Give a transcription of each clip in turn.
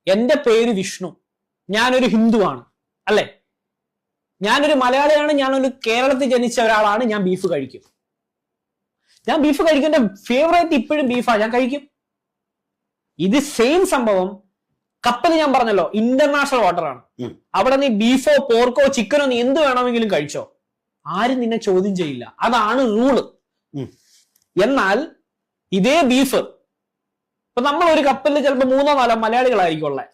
എന്റെ പേര് വിഷ്ണു, ഞാനൊരു ഹിന്ദുവാണ് അല്ലെ, ഞാനൊരു മലയാളിയാണ്, ഞാനൊരു കേരളത്തിൽ ജനിച്ച ഒരാളാണ്, ഞാൻ ബീഫ് കഴിക്കും. ഞാൻ ബീഫ് കഴിക്കും, എന്റെ ഫേവറേറ്റ് ഇപ്പോഴും ബീഫാ, ഞാൻ കഴിക്കും. ഇത് സെയിം സംഭവം കപ്പൽ, ഞാൻ പറഞ്ഞല്ലോ ഇന്റർനാഷണൽ വാട്ടറാണ്. അവിടെ നീ ബീഫോ പോർക്കോ ചിക്കനോ നീ എന്ത് വേണമെങ്കിലും കഴിച്ചോ, ആരും നിന്നെ ചോദ്യം ചെയ്യില്ല. അതാണ് റൂള്. എന്നാൽ ഇതേ ബീഫ് ഇപ്പൊ നമ്മൾ ഒരു കപ്പലിൽ ചിലപ്പോൾ 3-4 മലയാളികളായിരിക്കും ഉള്ളത്.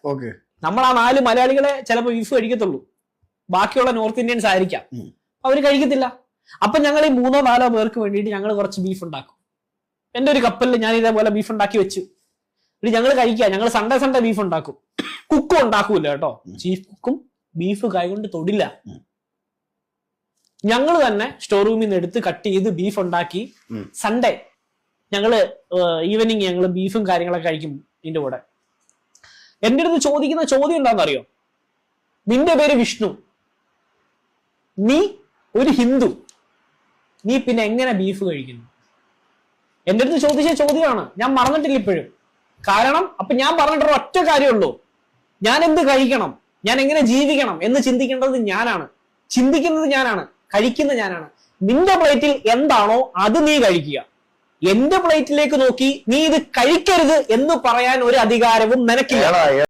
നമ്മൾ ആ 4 മലയാളികളെ ചിലപ്പോൾ ബീഫ് കഴിക്കത്തുള്ളൂ, ബാക്കിയുള്ള നോർത്ത് ഇന്ത്യൻസ് ആയിരിക്കാം, അവർ കഴിക്കത്തില്ല. അപ്പൊ ഞങ്ങൾ ഈ 3-4 പേർക്ക് വേണ്ടിയിട്ട് ഞങ്ങൾ കുറച്ച് ബീഫ് ഉണ്ടാക്കും. എന്റെ ഒരു കപ്പലിൽ ഞാൻ ഇതേപോലെ ബീഫ് ഉണ്ടാക്കി വെച്ചു, ഞങ്ങൾ കഴിക്കുക. ഞങ്ങൾ സൺഡേ ബീഫ് ഉണ്ടാക്കും. കുക്കും ഉണ്ടാക്കൂല കേട്ടോ, ചീഫ് കുക്കും ബീഫ് കൈകൊണ്ട് തൊടില്ല. ഞങ്ങൾ തന്നെ സ്റ്റോർ റൂമിൽ നിന്ന് എടുത്ത് കട്ട് ചെയ്ത് ബീഫ് ഉണ്ടാക്കി സൺഡേ ഞങ്ങള് ഈവനിങ് ഞങ്ങൾ ബീഫും കാര്യങ്ങളൊക്കെ കഴിക്കും. ഇതിന്റെ കൂടെ എന്റെ അടുത്ത് ചോദിക്കുന്ന ചോദ്യം എന്താണെന്നറിയോ? നിന്റെ പേര് വിഷ്ണു, നീ ഒരു ഹിന്ദു, നീ പിന്നെ എങ്ങനെ ബീഫ് കഴിക്കുന്നു? എന്റെ അടുത്ത് ചോദിച്ച ചോദ്യമാണ്, ഞാൻ മറന്നിട്ടില്ല ഇപ്പോഴും. കാരണം അപ്പൊ ഞാൻ പറഞ്ഞിട്ടൊരു ഒറ്റ കാര്യമുള്ളൂ, ഞാൻ എന്ത് കഴിക്കണം, ഞാൻ എങ്ങനെ ജീവിക്കണം എന്ന് ചിന്തിക്കേണ്ടത് ഞാനാണ്, ചിന്തിക്കുന്നത് ഞാനാണ്, കഴിക്കുന്നത് ഞാനാണ്. നിന്റെ പ്ലേറ്റിൽ എന്താണോ അത് നീ കഴിക്കുക. എന്റെ പ്ലേറ്റിലേക്ക് നോക്കി നീ ഇത് കഴിക്കരുത് എന്ന് പറയാൻ ഒരു അധികാരവും നിനക്കില്ല.